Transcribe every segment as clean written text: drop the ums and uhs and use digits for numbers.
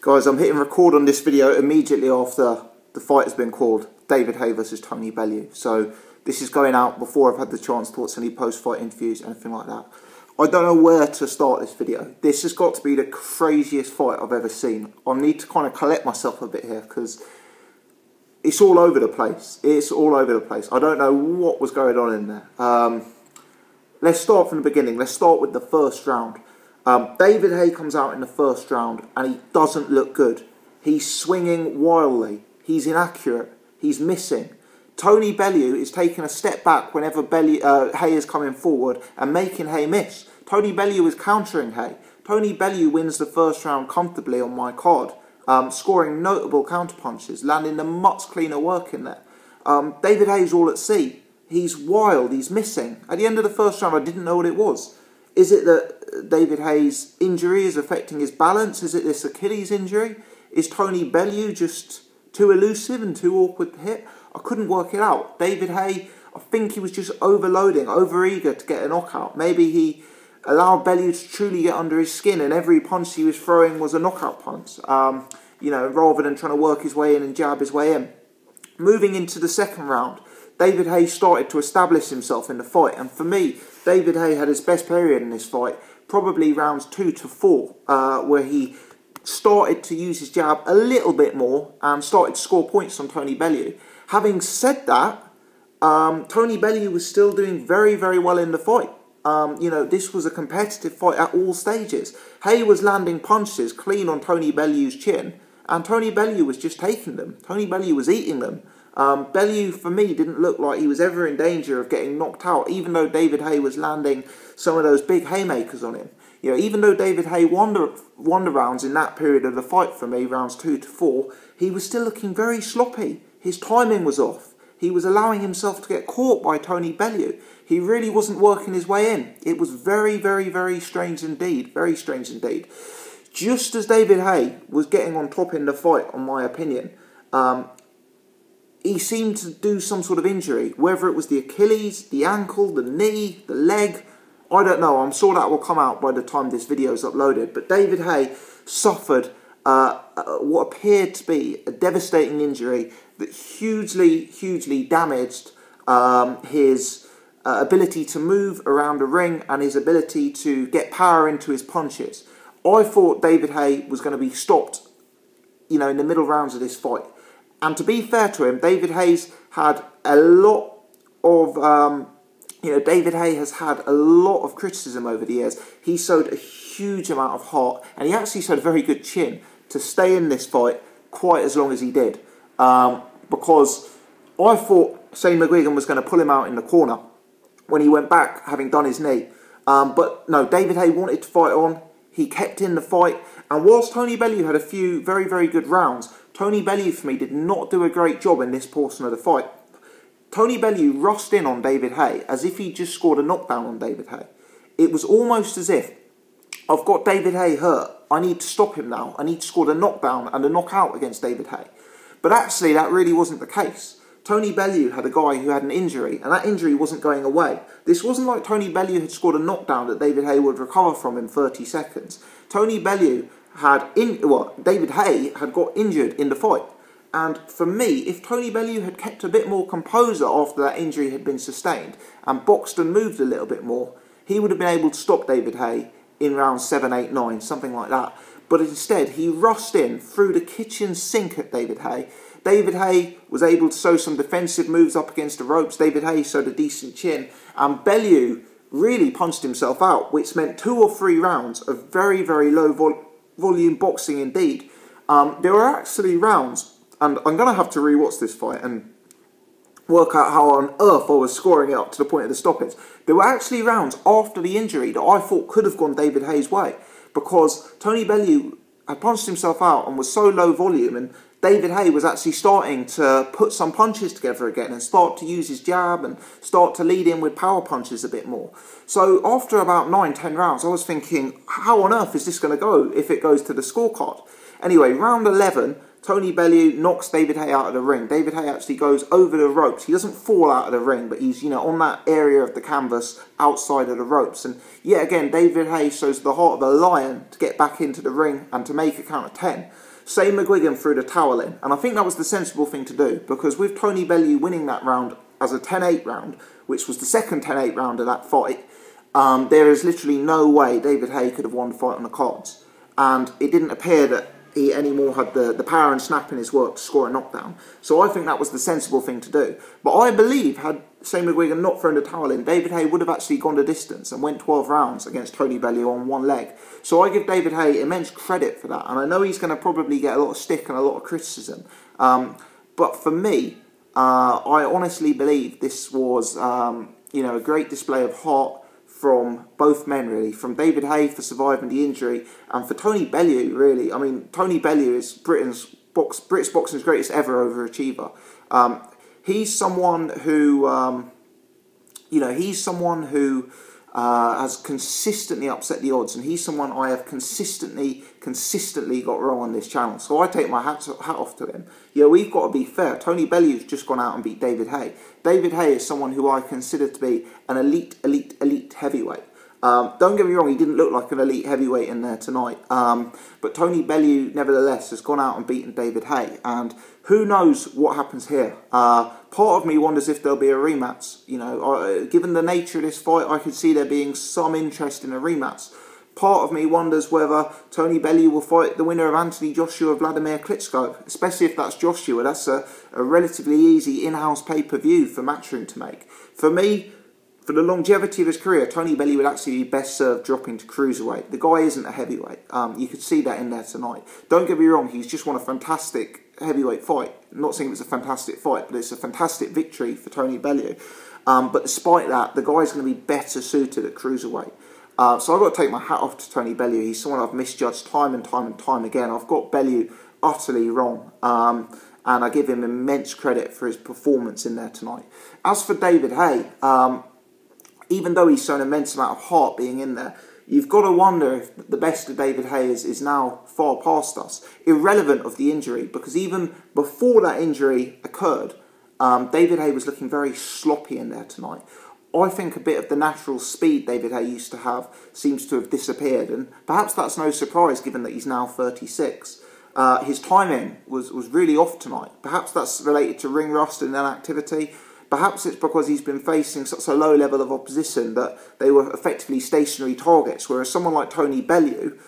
Guys, I'm hitting record on this video immediately after the fight has been called. David Haye vs Tony Bellew. So this is going out before I've had the chance to watch any post-fight interviews, anything like that. I don't know where to start this video. This has got to be the craziest fight I've ever seen. I need to kind of collect myself a bit here because it's all over the place. It's all over the place. I don't know what was going on in there. Let's start from the beginning. Let's start with the first round. David Haye comes out in the first round and he doesn't look good. He's swinging wildly. He's inaccurate. He's missing. Tony Bellew is taking a step back whenever Haye is coming forward and making Haye miss. Tony Bellew is countering Haye. Tony Bellew wins the first round comfortably on my card, scoring notable counterpunches, landing the much cleaner work in there. David Haye's all at sea. He's wild. He's missing. At the end of the first round, I didn't know what it was. Is it that David Haye's injury is affecting his balance? Is it this Achilles injury? Is Tony Bellew just too elusive and too awkward to hit? I couldn't work it out. David Haye, I think he was just overloading, over-eager to get a knockout. Maybe he allowed Bellew to truly get under his skin and every punch he was throwing was a knockout punch, you know, rather than trying to work his way in and jab his way in. Moving into the second round, David Haye started to establish himself in the fight, and for me, David Haye had his best period in this fight, probably rounds 2 to 4, where he started to use his jab a little bit more and started to score points on Tony Bellew. Having said that, Tony Bellew was still doing very, very well in the fight. You know, this was a competitive fight at all stages. Haye was landing punches clean on Tony Bellew's chin, and Tony Bellew was just taking them. Tony Bellew was eating them. Bellew, for me, didn't look like he was ever in danger of getting knocked out, even though David Haye was landing some of those big haymakers on him. You know, even though David Haye won the rounds in that period of the fight for me, rounds 2 to 4, he was still looking very sloppy. His timing was off. He was allowing himself to get caught by Tony Bellew. He really wasn't working his way in. It was very, very, very strange indeed. Very strange indeed. Just as David Haye was getting on top in the fight, in my opinion, he seemed to do some sort of injury, whether it was the Achilles, the ankle, the knee, the leg. I don't know. I'm sure that will come out by the time this video is uploaded. But David Haye suffered what appeared to be a devastating injury that hugely damaged his ability to move around the ring and his ability to get power into his punches. I thought David Haye was going to be stopped, you know, in the middle rounds of this fight. And to be fair to him, David Haye's had a lot of, David Haye has had a lot of criticism over the years. He showed a huge amount of heart, and he actually showed a very good chin to stay in this fight quite as long as he did. Because I thought Shane McGuigan was going to pull him out in the corner when he went back, having done his knee. But no, David Haye wanted to fight on. He kept in the fight. And whilst Tony Bellew had a few very, very good rounds, Tony Bellew, for me, did not do a great job in this portion of the fight. Tony Bellew rushed in on David Haye as if he just scored a knockdown on David Haye. It was almost as if, I've got David Haye hurt, I need to stop him now. I need to score a knockdown and a knockout against David Haye. But actually, that really wasn't the case. Tony Bellew had a guy who had an injury, and that injury wasn't going away. This wasn't like Tony Bellew had scored a knockdown that David Haye would recover from in 30 seconds. Tony Bellew David Haye had got injured in the fight. And for me, if Tony Bellew had kept a bit more composure after that injury had been sustained and boxed and moved a little bit more, he would have been able to stop David Haye in rounds 7, 8, 9, something like that. But instead, he rushed in, threw the kitchen sink at David Haye. David Haye was able to show some defensive moves up against the ropes. David Haye showed a decent chin. And Bellew really punched himself out, which meant 2 or 3 rounds of very, very low volume boxing indeed. There were actually rounds, and I'm going to have to rewatch this fight and work out how on earth I was scoring it up to the point of the stoppage. There were actually rounds after the injury that I thought could have gone David Haye's way, because Tony Bellew had punched himself out and was so low volume, and David Haye was actually starting to put some punches together again and start to use his jab and start to lead in with power punches a bit more. So after about 9, 10 rounds, I was thinking, how on earth is this going to go if it goes to the scorecard? Anyway, round 11, Tony Bellew knocks David Haye out of the ring. David Haye actually goes over the ropes. He doesn't fall out of the ring, but he's, on that area of the canvas outside of the ropes. And yet again, David Haye shows the heart of a lion to get back into the ring and to make a count of 10. Shane McGuigan threw the towel in, and I think that was the sensible thing to do, because with Tony Bellew winning that round as a 10-8 round, which was the second 10-8 round of that fight, there is literally no way David Haye could have won the fight on the cards. And it didn't appear that he anymore had the power and snap in his work to score a knockdown. So I think that was the sensible thing to do. But I believe, had Shane McGuigan not thrown the towel in, David Haye would have actually gone the distance and went 12 rounds against Tony Bellew on one leg. So I give David Haye immense credit for that. And I know he's going to probably get a lot of stick and a lot of criticism. But for me, I honestly believe this was, a great display of heart from both men, really. From David Haye for surviving the injury, and for Tony Bellew, really. I mean, Tony Bellew is British boxing's greatest ever overachiever. He's someone who, has consistently upset the odds, and he's someone I have consistently got wrong on this channel. So I take my hat off to him. We've got to be fair. Tony Bellew's just gone out and beat David Haye. David Haye is someone who I consider to be an elite heavyweight. Don't get me wrong, he didn't look like an elite heavyweight in there tonight. But Tony Bellew, nevertheless, has gone out and beaten David Haye. And who knows what happens here? Part of me wonders if there'll be a rematch. Given the nature of this fight, I could see there being some interest in a rematch. Part of me wonders whether Tony Bellew will fight the winner of Anthony Joshua Vladimir Klitschko, especially if that's Joshua. That's a relatively easy in-house pay-per-view for Matchroom to make. For me, for the longevity of his career, Tony Bellew would actually be best served dropping to cruiserweight. The guy isn't a heavyweight. You could see that in there tonight. Don't get me wrong, he's just won a fantastic heavyweight fight. I'm not saying it was a fantastic fight, but it's a fantastic victory for Tony Bellew. But despite that, the guy's going to be better suited at cruiserweight. So I've got to take my hat off to Tony Bellew. He's someone I've misjudged time and time again. I've got Bellew utterly wrong. And I give him immense credit for his performance in there tonight. As for David Haye, even though he's shown an immense amount of heart being in there, you've got to wonder if the best of David Haye is now far past us, irrelevant of the injury, because even before that injury occurred, David Haye was looking very sloppy in there tonight. I think a bit of the natural speed David Haye used to have seems to have disappeared, and perhaps that's no surprise given that he's now 36. His timing was really off tonight. Perhaps that's related to ring rust and inactivity. Perhaps it's because he's been facing such a low level of opposition that they were effectively stationary targets, whereas someone like Tony Bellew,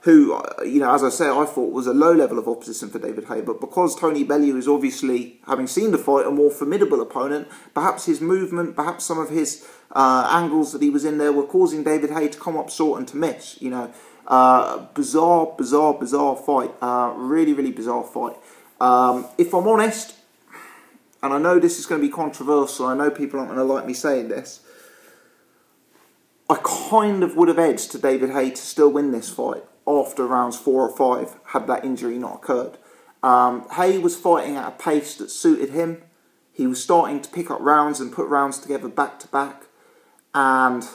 who, as I say, I thought was a low level of opposition for David Haye, but because Tony Bellew is obviously, having seen the fight, a more formidable opponent, perhaps his movement, perhaps some of his angles that he was in there were causing David Haye to come up short and to miss, Bizarre fight. Really bizarre fight. If I'm honest, and I know this is going to be controversial, I know people aren't going to like me saying this, I kind of would have edged to David Haye to still win this fight after rounds 4 or 5, had that injury not occurred. Haye was fighting at a pace that suited him. He was starting to pick up rounds and put rounds together back to back. And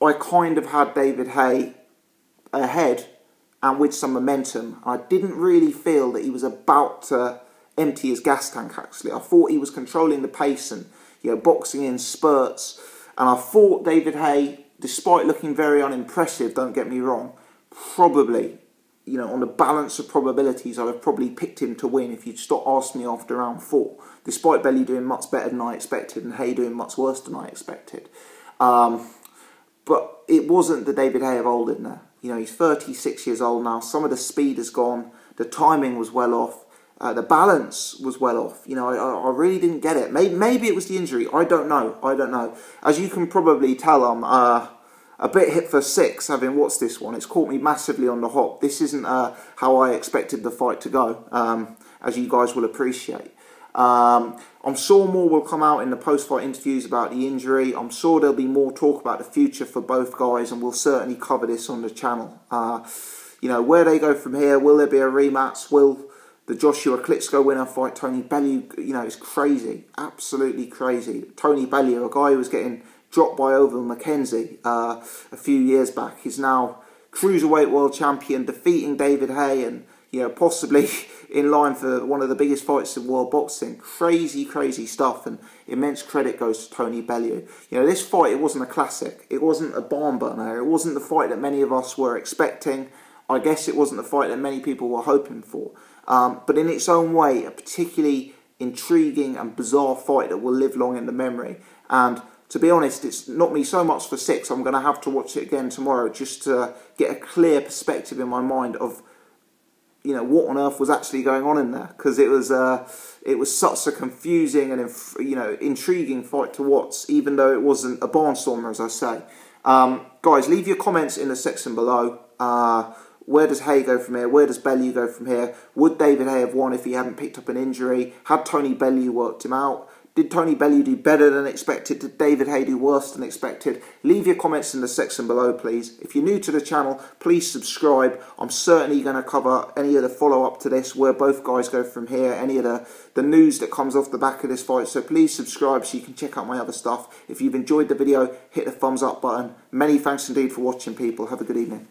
I kind of had David Haye ahead and with some momentum. I didn't really feel that he was about to empty his gas tank, actually. I thought he was controlling the pace and boxing in spurts. And I thought David Haye, despite looking very unimpressive, don't get me wrong, probably, on the balance of probabilities, I'd have probably picked him to win if you'd asked me after round 4, despite Bellew doing much better than I expected and Haye doing much worse than I expected. But it wasn't the David Haye of old in there. He's 36 years old now. Some of the speed has gone. The timing was well off. The balance was well off. I really didn't get it. Maybe it was the injury. I don't know. As you can probably tell, I'm a bit hit for 6 having watched this one. It's caught me massively on the hop. This isn't how I expected the fight to go, as you guys will appreciate. I'm sure more will come out in the post-fight interviews about the injury. I'm sure there'll be more talk about the future for both guys, and we'll certainly cover this on the channel. Where they go from here, will there be a rematch? Will the Joshua Klitschko winner fight Tony Bellew? It's crazy, absolutely crazy. Tony Bellew, a guy who was getting dropped by Oval McKenzie a few years back, is now cruiserweight world champion, defeating David Haye, and possibly in line for one of the biggest fights in world boxing. Crazy stuff, and immense credit goes to Tony Bellew. This fight, it wasn't a classic. It wasn't a barn burner. It wasn't the fight that many of us were expecting. I guess it wasn't the fight that many people were hoping for. But in its own way, a particularly intriguing and bizarre fight that will live long in the memory. And to be honest, it's not me so much for 6. I'm going to have to watch it again tomorrow just to get a clear perspective in my mind of, you know, what on earth was actually going on in there, because it was such a confusing and, you know, intriguing fight to watch, even though it wasn't a barnstormer, as I say. Guys, leave your comments in the section below. Where does Haye go from here? Where does Bellew go from here? Would David Haye have won if he hadn't picked up an injury? Had Tony Bellew worked him out? Did Tony Bellew do better than expected? Did David Haye do worse than expected? Leave your comments in the section below, please. If you're new to the channel, please subscribe. I'm certainly going to cover any of the follow-up to this, where both guys go from here, any of the news that comes off the back of this fight. So please subscribe so you can check out my other stuff. If you've enjoyed the video, hit the thumbs up button. Many thanks indeed for watching, people. Have a good evening.